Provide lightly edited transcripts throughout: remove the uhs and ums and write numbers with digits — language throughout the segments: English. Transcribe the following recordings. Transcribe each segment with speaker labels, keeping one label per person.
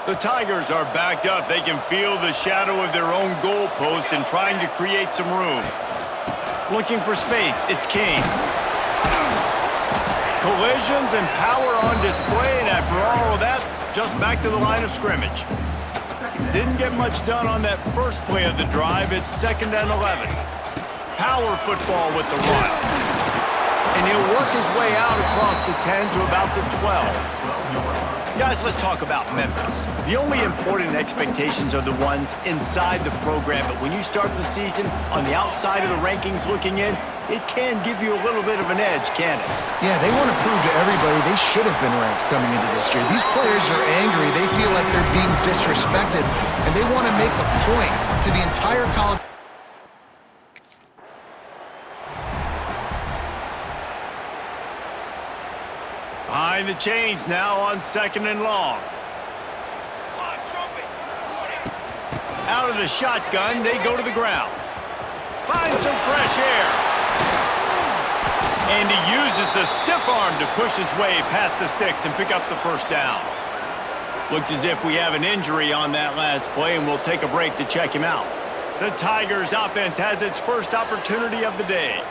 Speaker 1: The Tigers are backed up. They can feel the shadow of their own goalpost and trying to create some room. Looking for space, it's King. Collisions and power on display, and after all of that, just back to the line of scrimmage. Didn't get much done on that first play of the drive. It's 2nd and 11. Power football with the run. And he'll work his way out across the 10 to about the 12. Guys, let's talk about Memphis. The only important expectations are the ones inside the program, but when you start the season on the outside of the rankings looking in, it can give you a little bit of an edge, can't it?
Speaker 2: Yeah, they want to prove to everybody they should have been ranked coming into this year. These players are angry. They feel like they're being disrespected, and they want to make a point to the entire college.
Speaker 1: Behind the chains now on 2nd and long. Out of the shotgun, they go to the ground. Find some fresh air. And he uses the stiff arm to push his way past the sticks and pick up the first down. Looks as if we have an injury on that last play, and we'll take a break to check him out. The Tigers offense has its first opportunity of the day.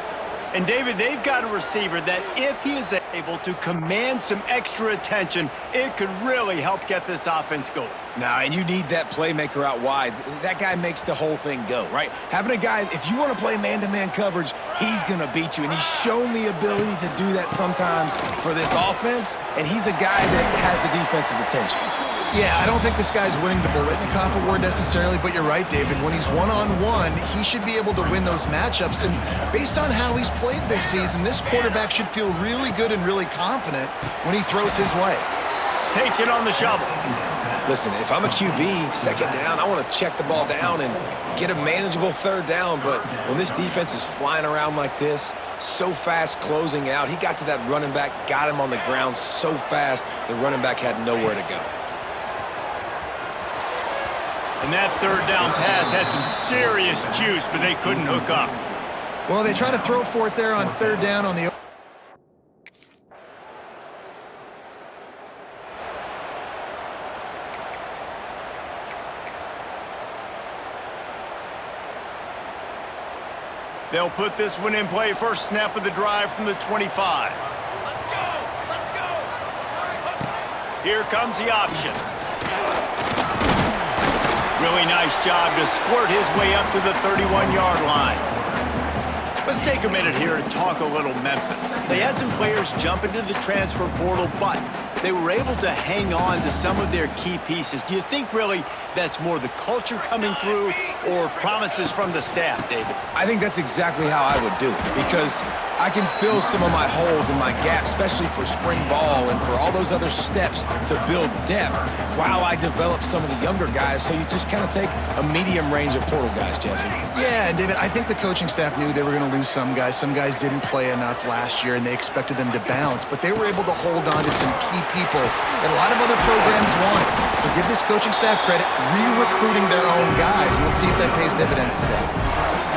Speaker 1: And, David, they've got a receiver that if he is able to command some extra attention, it could really help get this offense going.
Speaker 3: Now, and you need that playmaker out wide. That guy makes the whole thing go, right? Having a guy, if you want to play man-to-man coverage, he's going to beat you. And he's shown the ability to do that sometimes for this offense, and he's a guy that has the defense's attention.
Speaker 2: Yeah, I don't think this guy's winning the Biletnikoff Award necessarily, but you're right, David. When he's one-on-one, he should be able to win those matchups. And based on how he's played this season, this quarterback should feel really good and really confident when he throws his way.
Speaker 1: Takes it on the shovel.
Speaker 3: Listen, if I'm a QB, 2nd down, I want to check the ball down and get a manageable 3rd down. But when this defense is flying around like this, so fast closing out, he got to that running back, got him on the ground so fast, the running back had nowhere to go.
Speaker 1: And that 3rd down pass had some serious juice, but they couldn't hook up.
Speaker 2: Well, they try to throw for it there on 3rd down on the...
Speaker 1: They'll put this one in play. First snap of the drive from the 25.
Speaker 4: Let's go!
Speaker 1: Here comes the option. Really nice job to squirt his way up to the 31-yard line. Let's take a minute here and talk a little Memphis. They had some players jump into the transfer portal, but they were able to hang on to some of their key pieces. Do you think really that's more the culture coming through or promises from the staff, David?
Speaker 3: I think that's exactly how I would do it, because I can fill some of my holes and my gaps, especially for spring ball and for all those other steps to build depth while I develop some of the younger guys. So you just kind of take a medium range of portal guys, Jesse.
Speaker 2: Yeah, and David, I think the coaching staff knew they were going to lose some guys. Some guys didn't play enough last year, and they expected them to bounce, but they were able to hold on to some key people that a lot of other programs wanted. So give this coaching staff credit, re-recruiting their own guys, and let's see if that pays dividends today.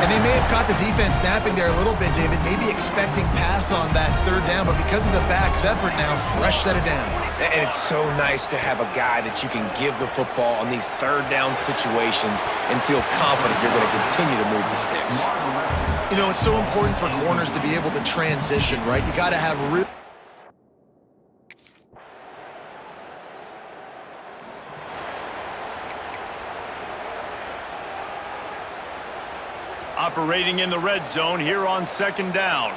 Speaker 2: And they may have caught the defense snapping there a little bit, David, maybe expecting pass on that 3rd down, but because of the back's effort now, fresh set it down.
Speaker 3: And it's so nice to have a guy that you can give the football on these 3rd down situations and feel confident you're going to continue to move the sticks.
Speaker 2: You know, it's so important for corners to be able to transition, right? You got to have real...
Speaker 1: Operating in the red zone here on 2nd down.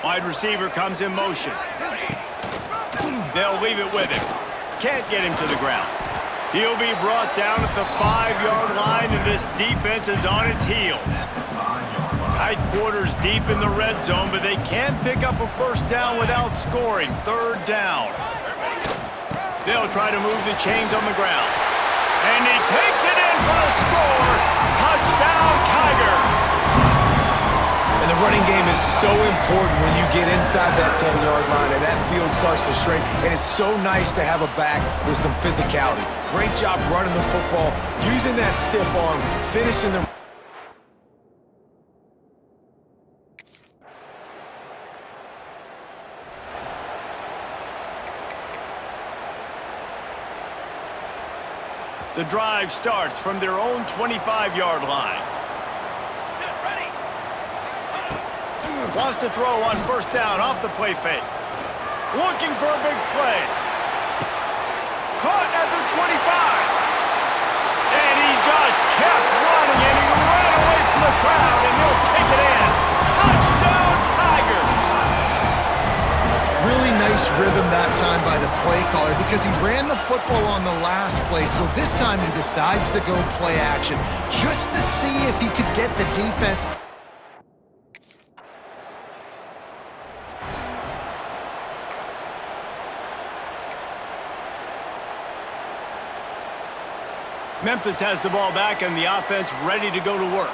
Speaker 1: Wide receiver comes in motion. They'll leave it with him. Can't get him to the ground. He'll be brought down at the 5-yard line, and this defense is on its heels. Tight quarters deep in the red zone, but they can't pick up a first down without scoring. 3rd down. They'll try to move the chains on the ground. And he takes it in for a score. Touchdown, Tigers.
Speaker 3: And the running game is so important when you get inside that 10-yard line and that field starts to shrink. And it's so nice to have a back with some physicality. Great job running the football, using that stiff arm, finishing the...
Speaker 1: The drive starts from their own 25-yard line.
Speaker 4: Set, ready.
Speaker 1: Wants to throw on first down off the play fake. Looking for a big play. Caught at the 25. And he just kept running, and he ran away from the crowd, and he'll take it in. Touchdown, Tigers!
Speaker 2: Really nice rhythm that time by the play caller because he ran the football on the last play, so this time he decides to go play action just to see if he could get the defense.
Speaker 1: Memphis has the ball back and the offense ready to go to work.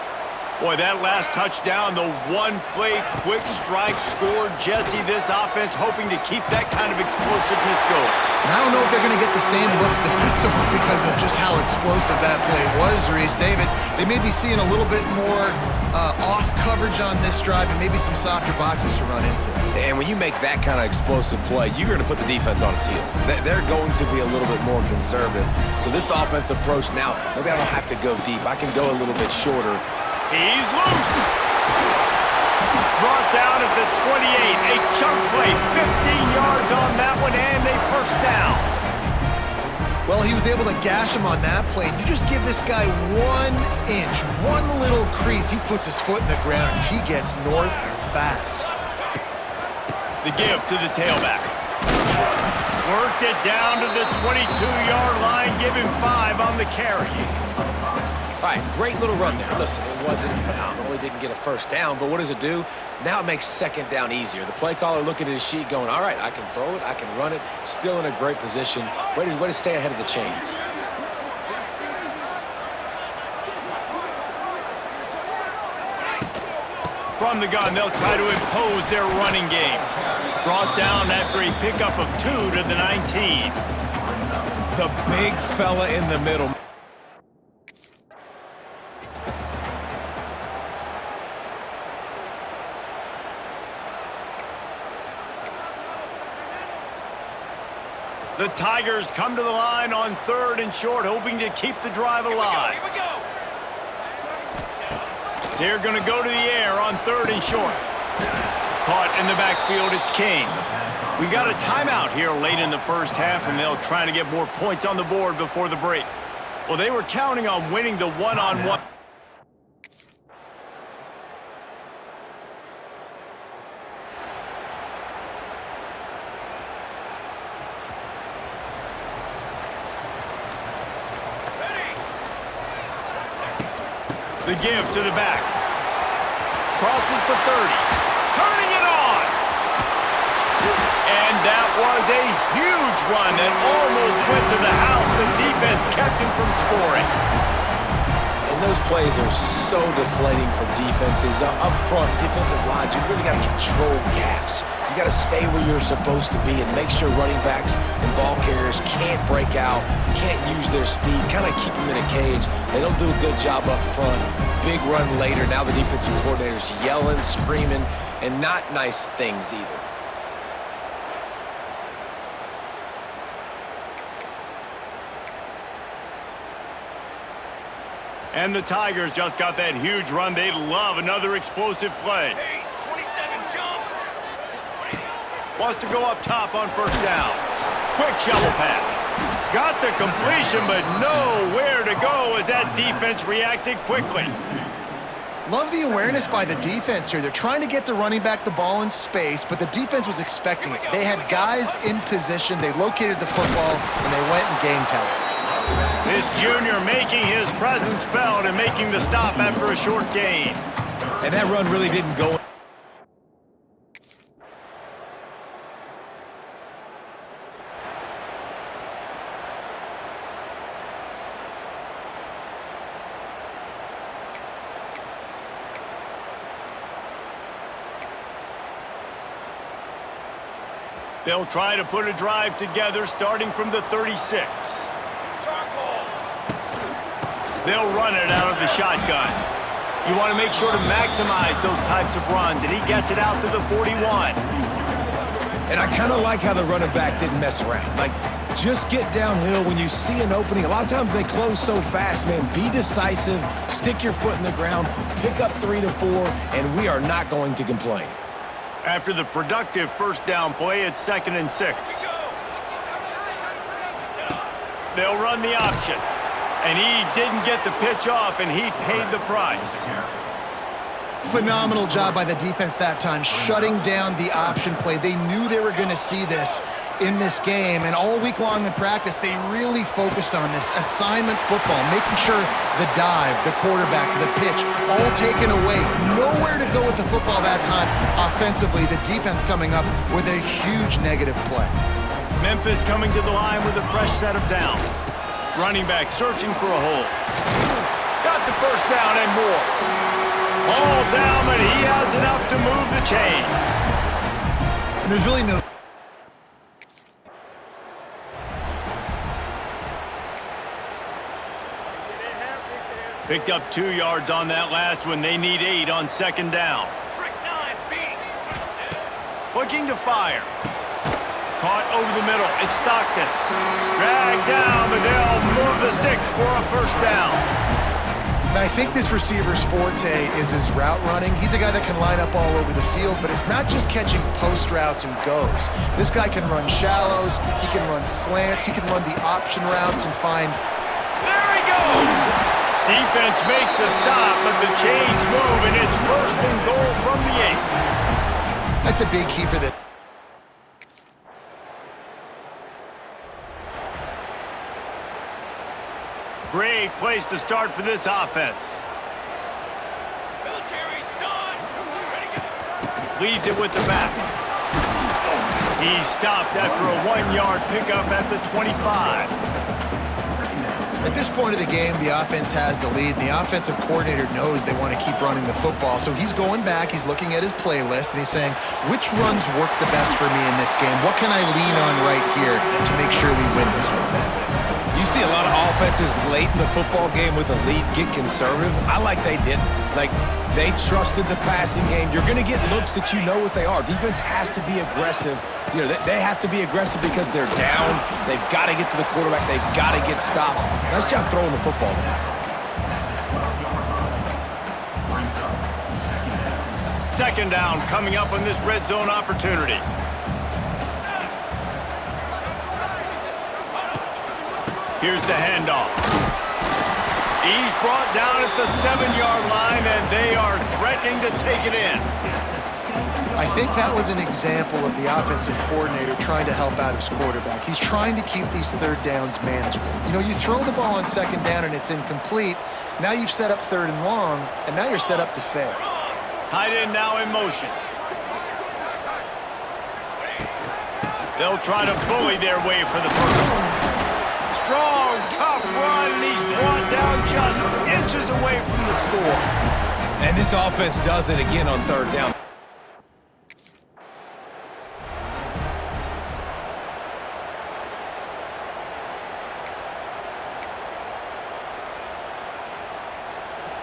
Speaker 1: Boy, that last touchdown, the one-play quick strike scored. Jesse, this offense hoping to keep that kind of explosiveness going.
Speaker 2: And I don't know if they're going to get the same looks defensively because of just how explosive that play was, Reese. David, they may be seeing a little bit more off coverage on this drive and maybe some softer boxes to run into.
Speaker 3: And when you make that kind of explosive play, you're going to put the defense on its heels. They're going to be a little bit more conservative. So this offense approach now, maybe I don't have to go deep. I can go a little bit shorter.
Speaker 1: He's loose. Brought down at the 28. A chunk play, 15 yards on that one, and a first down.
Speaker 2: Well, he was able to gash him on that play. You just give this guy 1 inch, one little crease, he puts his foot in the ground, and he gets north fast.
Speaker 1: The give to the tailback. Worked it down to the 22-yard line. Give him 5 on the carry.
Speaker 3: All right, great little run there. Listen, it wasn't phenomenal. He didn't get a first down, but what does it do? Now it makes second down easier. The play caller looking at his sheet going, all right, I can throw it, I can run it, still in a great position. Way to stay ahead of the chains.
Speaker 1: From the gun, they'll try to impose their running game. Brought down after a pickup of 2 to the 19.
Speaker 3: The big fella in the middle.
Speaker 1: The Tigers come to the line on 3rd and short, hoping to keep the drive alive.
Speaker 4: Here we go.
Speaker 1: They're going to go to the air on 3rd and short. Caught in the backfield, it's King. We got a timeout here late in the first half, and they'll try to get more points on the board before the break. Well, they were counting on winning the one-on-one. The give to the back. Crosses the 30. Turning it on. And that was a huge run that almost went to the house. The defense kept him from scoring.
Speaker 3: And those plays are so deflating for defenses. Up front, defensive lines, you really got to control gaps. You got to stay where you're supposed to be and make sure running backs and ball carriers can't break out, can't use their speed, kind of keep them in a cage. They don't do a good job up front. Big run later. Now the defensive coordinator's yelling, screaming, and not nice things either.
Speaker 1: And the Tigers just got that huge run. They'd love another explosive play.
Speaker 4: Pace, 27, jump.
Speaker 1: Wants to go up top on first down. Quick shovel pass. Got the completion, but nowhere to go as that defense reacted quickly.
Speaker 2: Love the awareness by the defense here. They're trying to get the running back the ball in space, but the defense was expecting it. They had guys in position. They located the football, and they went and game time.
Speaker 1: This junior making his presence felt and making the stop after a short gain.
Speaker 3: And that run really didn't go.
Speaker 1: They'll try to put a drive together starting from the 36. They'll run it out of the shotgun. You want to make sure to maximize those types of runs, and he gets it out to the 41.
Speaker 3: And I kind of like how the running back didn't mess around. Like, just get downhill when you see an opening. A lot of times they close so fast, man. Be decisive, stick your foot in the ground, pick up 3 to 4, and we are not going to complain.
Speaker 1: After the productive first down play, it's 2nd and 6. They'll run the option. And he didn't get the pitch off, and he paid the price.
Speaker 2: Phenomenal job by the defense that time, shutting down the option play. They knew they were going to see this in this game, and all week long in practice, they really focused on this assignment football, making sure the dive, the quarterback, the pitch, all taken away. Nowhere to go with the football that time offensively. The defense coming up with a huge negative play.
Speaker 1: Memphis coming to the line with a fresh set of downs. Running back searching for a hole. Got the first down and more. All down, but he has enough to move the chains.
Speaker 2: And there's really no...
Speaker 1: Picked up 2 yards on that last one. They need 8 on 2nd down.
Speaker 4: Trick 9, B.
Speaker 1: Looking to fire. Caught over the middle. It's Stockton. Dragged down, but they'll move the sticks for a first down.
Speaker 2: And I think this receiver's forte is his route running. He's a guy that can line up all over the field, but it's not just catching post routes and goes. This guy can run shallows. He can run slants. He can run the option routes and find...
Speaker 1: There he goes! Defense makes a stop, but the chains move, and it's 1st and goal from the 8.
Speaker 2: That's a big key for this.
Speaker 1: Great place to start for this offense.
Speaker 4: Military stun. Ready, go.
Speaker 1: Leaves it with the back. He stopped after a 1-yard pickup at the 25.
Speaker 2: At this point of the game, the offense has the lead, and the offensive coordinator knows they want to keep running the football. So he's going back, he's looking at his playlist, and he's saying, which runs work the best for me in this game? What can I lean on right here to make sure we win this one?
Speaker 3: You see a lot of offenses late in the football game with a lead get conservative. I like they didn't. Like, they trusted the passing game. You're going to get looks that you know what they are. Defense has to be aggressive. You know, they have to be aggressive because they're down. They've got to get to the quarterback. They've got to get stops. Nice job throwing the football there.
Speaker 1: Second down coming up on this red zone opportunity. Here's the handoff. He's brought down at the 7-yard line, and they are threatening to take it in.
Speaker 2: I think that was an example of the offensive coordinator trying to help out his quarterback. He's trying to keep these 3rd downs manageable. You know, you throw the ball on 2nd down and it's incomplete. Now you've set up 3rd and long, and now you're set up to fail.
Speaker 1: Tight end now in motion. They'll try to bully their way for the first. Strong, tough run, and he's brought down just inches away from the score.
Speaker 3: And this offense does it again on 3rd down.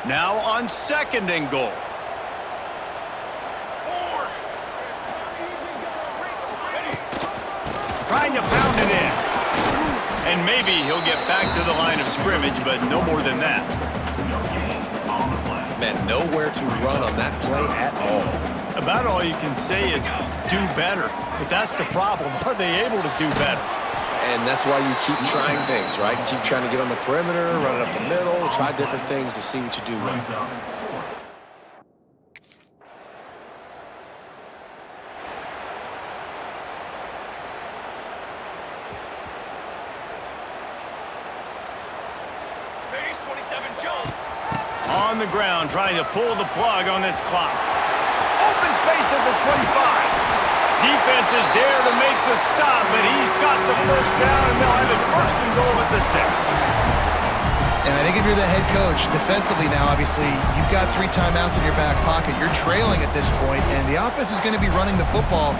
Speaker 1: Now on 2nd and goal. Trying to pound it in. And maybe he'll get back to the line of scrimmage, but no more than that.
Speaker 3: Man, nowhere to run on that play at all.
Speaker 1: About all you can say is do better. But that's the problem. Are they able to do better?
Speaker 3: And that's why you keep trying things, right? Keep trying to get on the perimeter, run it up the middle, try different things to see what you do right.
Speaker 1: On the ground, trying to pull the plug on this clock. Open space at the 25. Defense is there to make the stop, but he's got the first down, and they'll have it 1st and goal at the 6.
Speaker 2: And I think if you're the head coach, defensively now, obviously, you've got 3 timeouts in your back pocket. You're trailing at this point, and the offense is going to be running the football,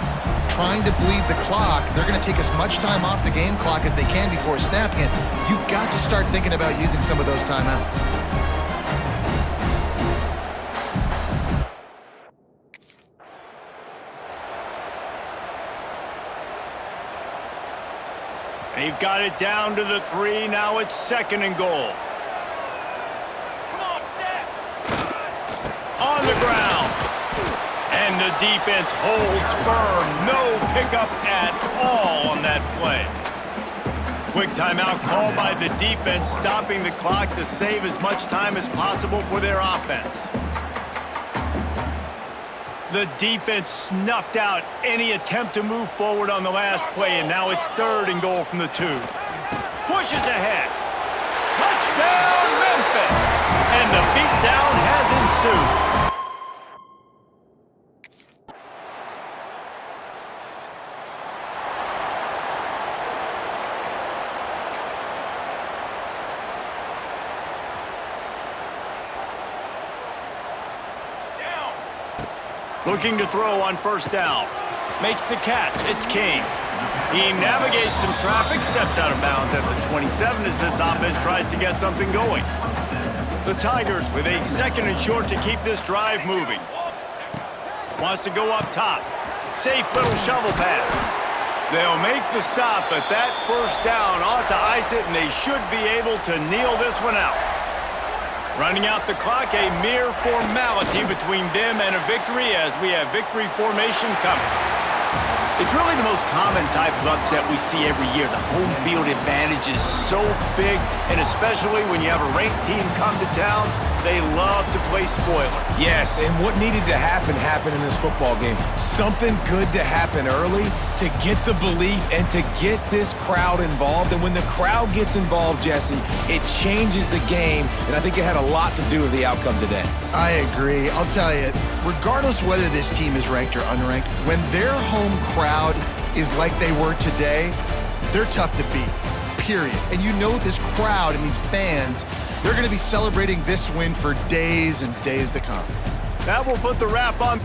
Speaker 2: trying to bleed the clock. They're going to take as much time off the game clock as they can before snapping it. You've got to start thinking about using some of those timeouts.
Speaker 1: They've got it down to the 3. Now it's 2nd and goal.
Speaker 4: Come on, set.
Speaker 1: On the ground. And the defense holds firm. No pickup at all on that play. Quick timeout called by the defense, stopping the clock to save as much time as possible for their offense. The defense snuffed out any attempt to move forward on the last play, and now it's 3rd and goal from the 2. Pushes ahead. Touchdown, Memphis! And the beatdown has ensued. Looking to throw on 1st down. Makes the catch. It's King. He navigates some traffic, steps out of bounds at the 27 as this offense tries to get something going. The Tigers with a 2nd and short to keep this drive moving. Wants to go up top. Safe little shovel pass. They'll make the stop, but that 1st down ought to ice it, and they should be able to kneel this one out. Running out the clock, a mere formality between them and a victory as we have victory formation coming.
Speaker 5: It's really the most common type of upset we see every year. The home field advantage is so big, and especially when you have a ranked team come to town, they love to play spoiler.
Speaker 3: Yes, and what needed to happen happened in this football game. Something good to happen early to get the belief and to get this crowd involved. And when the crowd gets involved, Jesse, it changes the game, and I think it had a lot to do with the outcome today.
Speaker 2: I agree. I'll tell you, regardless whether this team is ranked or unranked, when their home crowd is like they were today, they're tough to beat, period. And you know this crowd and these fans, they're going to be celebrating this win for days and days to come.
Speaker 1: That will put the wrap on.